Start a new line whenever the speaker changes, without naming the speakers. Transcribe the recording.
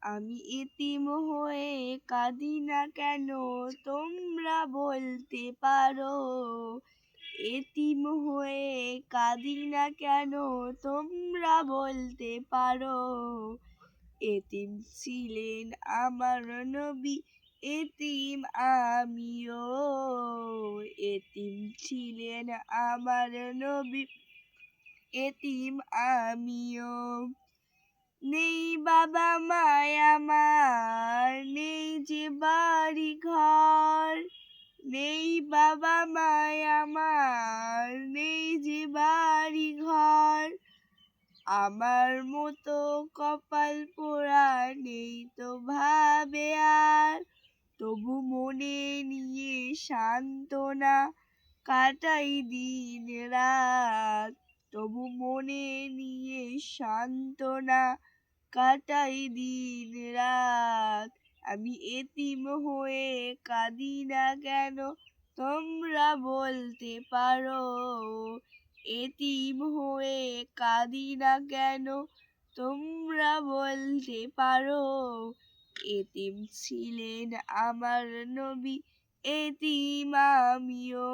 আমি এতিম হয়ে কাঁদি না কেন তোমরা বলতে পারো। এতিম হয়ে কাঁদি না কেন তোমরা বলতে পারো। এতিম ছিলেন আমার নবী, এতিম আমিও। এতিম ছিলেন আমার নবী, এতিম আমিও। নেই বাবা মায় আমার, নেই যে বাড়ি ঘর। নেই বাবা মায় আমার, নেই যে বাড়ি ঘর। আমার মতো কপাল পোড়া নেই তো ভাবে আর। তবু মনে নিয়ে সান্ত্বনা কাটাই দিন রাত। তবু মনে নিয়ে সান্ত্বনা কাটাই দিন রাত। আমি এতিম হয়ে কাঁদি না কেন তোমরা বলতে পারো। এতিম হয়ে কাঁদি না কেন তোমরা বলতে পারো। এতিম ছিলেন আমার নবী, এতিম আমিও।